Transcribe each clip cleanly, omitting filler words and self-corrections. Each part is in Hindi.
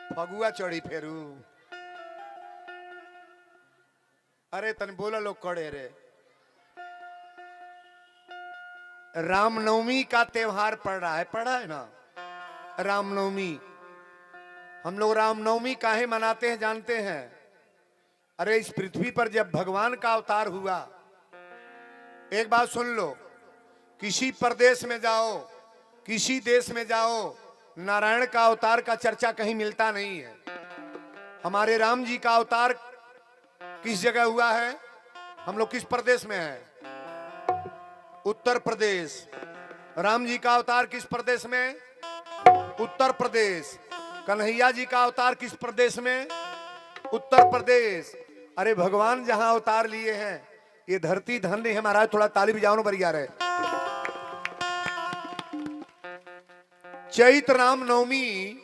फगुआ चढ़ी फेरू। अरे तन बोला लोग कड़े रे। रामनवमी का त्योहार पड़ रहा है ना। रामनवमी हम लोग रामनवमी काहे मनाते हैं जानते हैं? अरे इस पृथ्वी पर जब भगवान का अवतार हुआ, एक बात सुन लो, किसी प्रदेश में जाओ, किसी देश में जाओ, नारायण का अवतार का चर्चा कहीं मिलता नहीं है। हमारे राम जी का अवतार किस जगह हुआ है? हम लोग किस प्रदेश में हैं? उत्तर प्रदेश। राम जी का अवतार किस प्रदेश में? उत्तर प्रदेश। कन्हैया जी का अवतार किस प्रदेश में? उत्तर प्रदेश। अरे भगवान जहां अवतार लिए हैं, ये धरती धन्य है महाराज। थोड़ा ताली बजाओ ना बरिया रे। चैत्र राम नवमी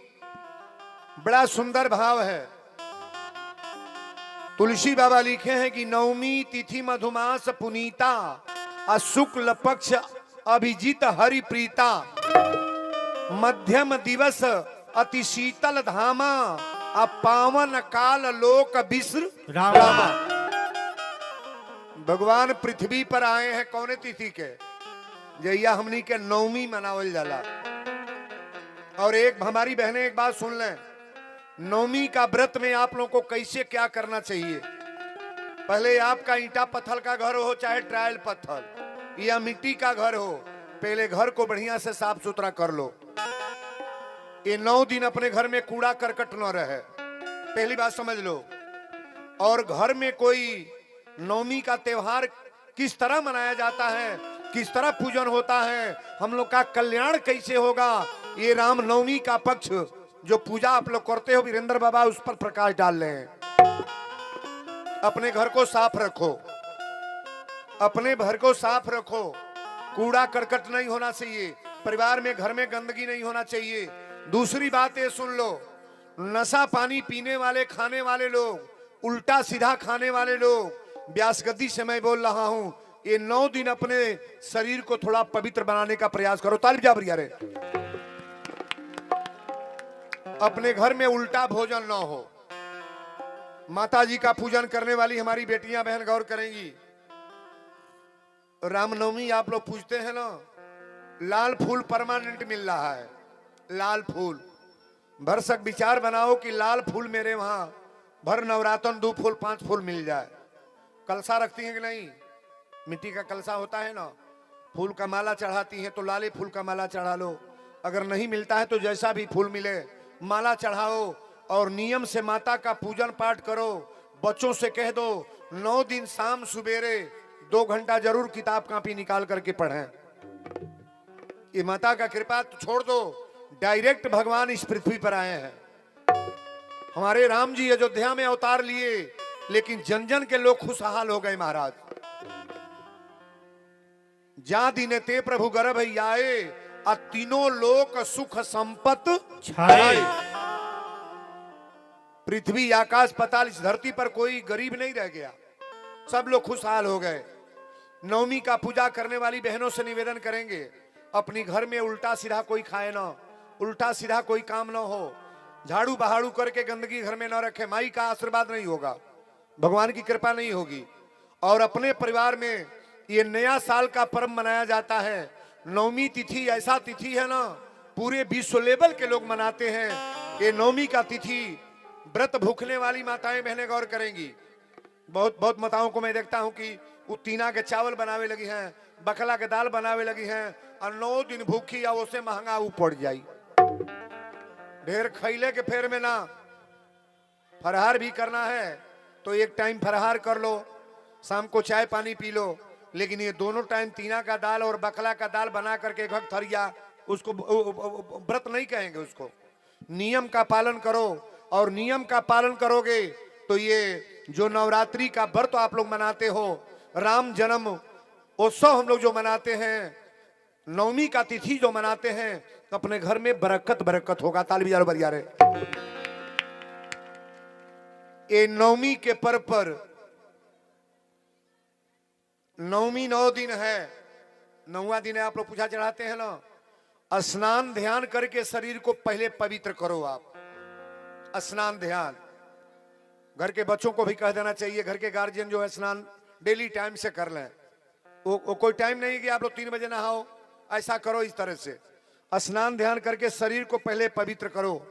बड़ा सुंदर भाव है। तुलसी बाबा लिखे हैं कि नवमी तिथि मधुमास पुनीता, शुक्ल पक्ष अभिजीत हरि प्रीता, मध्यम दिवस अति शीतल धामा, पावन काल लोक विश्र रामा। भगवान पृथ्वी पर आए हैं कौने तिथि के? जैया हमनी के नवमी मनावल जाला। और एक हमारी बहनें एक बात सुन लें, नवमी का व्रत में आप लोगों को कैसे क्या करना चाहिए। पहले आपका ईंटा पत्थर का घर हो चाहे ट्रायल पत्थर या मिट्टी का घर हो, पहले घर को बढ़िया से साफ सुथरा कर लो। ये 9 दिन अपने घर में कूड़ा करकट न रहे, पहली बात समझ लो। और घर में कोई नवमी का त्योहार किस तरह मनाया जाता है, किस तरह पूजन होता है, हम लोग का कल्याण कैसे होगा, ये राम नवमी का पक्ष जो पूजा आप लोग करते हो, वीरेंद्र बाबा उस पर प्रकाश डाल रहे हैं। अपने घर को साफ रखो, अपने घर को साफ रखो, कूड़ा करकट नहीं होना चाहिए, परिवार में घर में गंदगी नहीं होना चाहिए। दूसरी बात ये सुन लो, नशा पानी पीने वाले खाने वाले लोग, उल्टा सीधा खाने वाले लोग, व्यासगद्दी से मैं बोल रहा हूं, ये 9 दिन अपने शरीर को थोड़ा पवित्र बनाने का प्रयास करो। तालिब जा बरिया रे। अपने घर में उल्टा भोजन न हो। माता जी का पूजन करने वाली हमारी बेटियां बहन गौर करेंगी। रामनवमी आप लोग पूजते हैं ना, लाल फूल परमानेंट मिल रहा है। लाल फूल भरसक विचार बनाओ कि लाल फूल मेरे वहां भर नवरातन 2 फूल 5 फूल मिल जाए। कलसा रखती हैं कि नहीं? मिट्टी का कलसा होता है ना, फूल का माला चढ़ाती हैं तो लाले फूल का माला चढ़ा लो। अगर नहीं मिलता है तो जैसा भी फूल मिले माला चढ़ाओ और नियम से माता का पूजन पाठ करो। बच्चों से कह दो 9 दिन शाम सुबेरे 2 घंटा जरूर किताब कॉपी निकाल करके पढ़ें। ये माता का कृपा तो छोड़ दो, डायरेक्ट भगवान इस पृथ्वी पर आए हैं। हमारे राम जी अयोध्या में अवतार लिए, लेकिन जन जन के लोग खुशहाल हो गए महाराज। जा दिन ते प्रभु गर्भ आए, तीनों लोक सुख संपत छाए। पृथ्वी आकाश पाताल इस धरती पर कोई गरीब नहीं रह गया, सब लोग खुशहाल हो गए। नवमी का पूजा करने वाली बहनों से निवेदन करेंगे, अपनी घर में उल्टा सीधा कोई खाए ना, उल्टा सीधा कोई काम ना हो, झाड़ू बहाड़ू करके गंदगी घर में ना रखे। माई का आशीर्वाद नहीं होगा, भगवान की कृपा नहीं होगी। और अपने परिवार में ये नया साल का पर्व मनाया जाता है। नवमी तिथि ऐसा तिथि है ना, पूरे विश्व लेवल के लोग मनाते हैं। ये नवमी का तिथि व्रत भूखने वाली माताएं बहनें गौर करेंगी। बहुत बहुत माताओं को मैं देखता हूं कि वो तीना के चावल बनावे लगी हैं, बकला के दाल बनावे लगी हैं, और 9 दिन भूखी या उससे महंगा वो पड़ जाई। ढेर खैले के फेर में ना, फरहार भी करना है तो एक टाइम फरहार कर लो, शाम को चाय पानी पी लो, लेकिन ये दोनों टाइम तीना का दाल और बकला का दाल बना करके घक थरिया, उसको व्रत नहीं कहेंगे, उसको नियम का पालन करो। और नियम का पालन करोगे तो ये जो नवरात्रि का व्रत आप लोग मनाते हो, राम जन्म उत्सव हम लोग जो मनाते हैं, नवमी का तिथि जो मनाते हैं, अपने घर में बरकत बरकत होगा। ताली बजाओ बरिया रे। ये नवमी के पर्व पर, नवमी 9 दिन है, 9वां दिन आप लोग पूजा चढ़ाते हैं ना, स्नान ध्यान करके शरीर को पहले पवित्र करो आप। स्नान ध्यान। घर के बच्चों को भी कह देना चाहिए, घर के गार्जियन जो है स्नान डेली टाइम से कर लें। वो कोई टाइम नहीं कि आप लोग 3 बजे नहाओ, ऐसा करो। इस तरह से स्नान ध्यान करके शरीर को पहले पवित्र करो,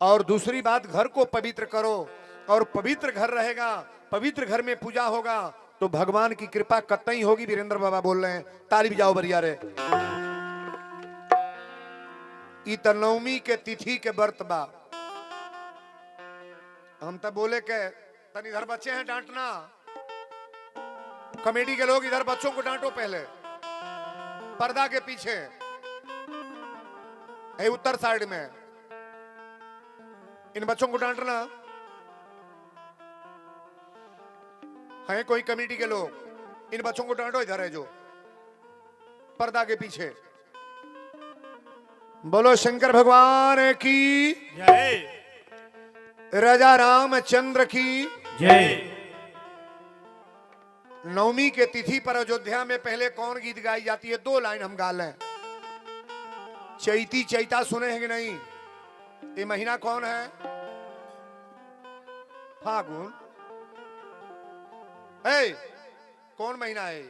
और दूसरी बात घर को पवित्र करो। और पवित्र घर रहेगा, पवित्र घर में पूजा होगा तो भगवान की कृपा कतई होगी। वीरेंद्र बाबा बोल रहे हैं, ताली बजाओ बरिया रे। इत नवमी के तिथि के व्रत बा। हम तो बोले के तन इधर बच्चे हैं डांटना, कमेटी के लोग इधर बच्चों को डांटो पहले, पर्दा के पीछे है उत्तर साइड में इन बच्चों को डांटना है। कोई कमेटी के लोग, इन बच्चों को डांटो, इधर है जो पर्दा के पीछे। बोलो शंकर भगवान की जय, राजा रामचंद्र की जय। नवमी के तिथि पर अयोध्या में पहले कौन गीत गाई जाती है? 2 लाइन हम गा लें। चैती चैता सुने हैं कि नहीं? ये महीना कौन है? फागुन। कौन महीना है?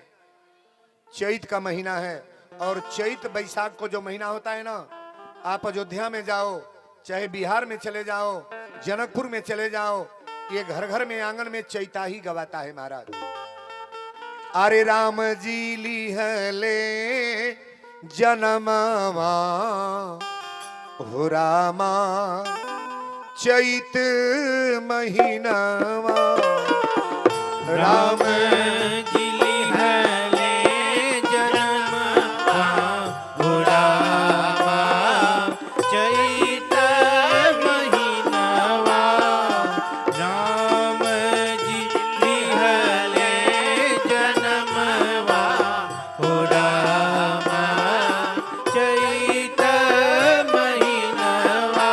चैत का महीना है। और चैत बैसाख को जो महीना होता है ना, आप अयोध्या में जाओ, चाहे बिहार में चले जाओ, जनकपुर में चले जाओ, ये घर घर में आंगन में चैता ही गवाता है महाराज। अरे राम जी लिहले जनमवा हो रामा चैत महीनवा। राम जी लिहले जनमवा हो रामा चैत महीनवा। राम जी लिहले जनमवा हो रामा चैत महीनवा।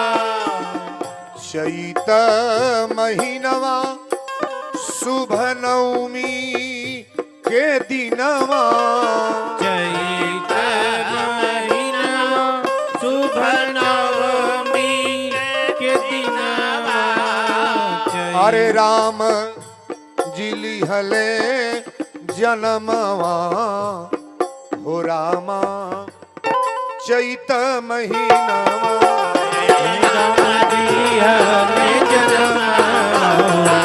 चैत महीनवा शुभ नवमी के दिनवा। चैत महीनवा शुभ नवमी के दिनवा। अरे राम जी लिहले जनमवा हो रामा चैत महीनवा। राम जी हमें जनमवा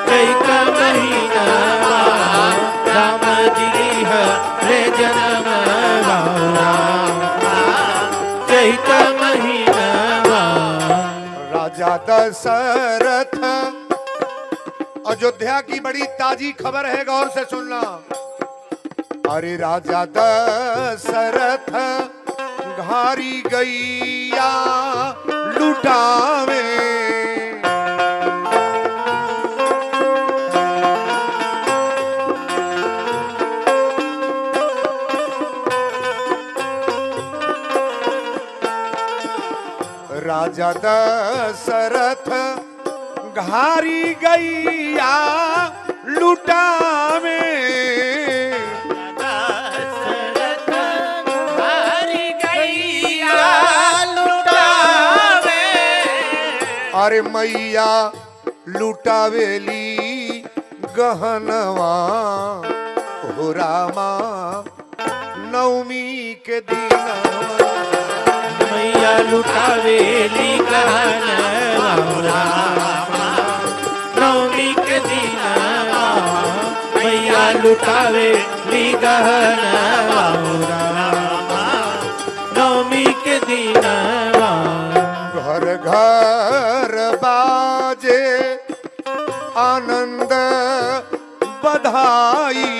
चैत महीनवा। राम जी हमें जनमवा चैत महीनवा। राजा दशरथ, अयोध्या की बड़ी ताजी खबर है, गौर से सुनना। अरे राजा दशरथ घारी गैया लुटावे। राजा दशरथ घारी गैया लुटावे। दशरथ घारी गैया लुटावे। अरे मैया लुटावेली गहनवा हो रामा नवमी के दिनवा। मैया लुटावेली गहनवा रामा नवमी के दिनवा। मैया लुटावेली गहनवा रामा नवमी के दिनवा। घर घर बाजे आनंद बधाई।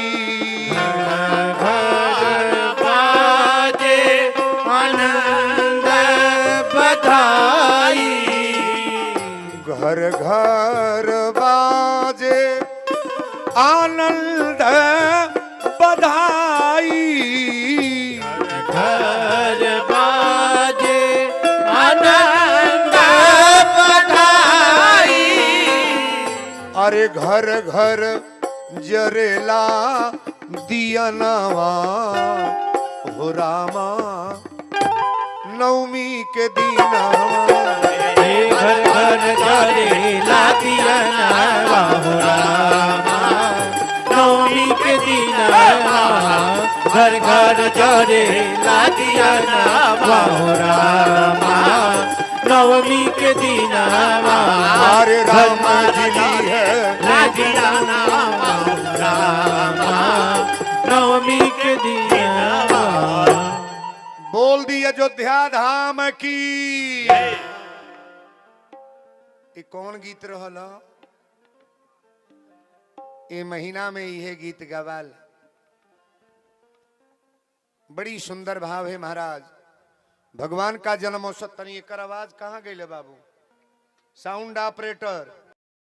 घर बाजे आनंद बधाई। घर घर बाजे आनंद बधाई। घर बाजे आनंद बधाई। अरे घर घर जरेला दियनवा हो रामा नवमी के दिनवा। करे लादिया नावा हो रामा नवमी के दीनावा अरे रामा जी है लादिया नावा हो रामा नवमी के दीनावा। बोल दी अयोध्या धाम की। ये कौन गीत रहल? ये महीना में यह गीत गवाल। बड़ी सुंदर भाव है महाराज। भगवान का जन्मोत्सव। तनी एकर आवाज कहाँ गई बाबू? Sound operator.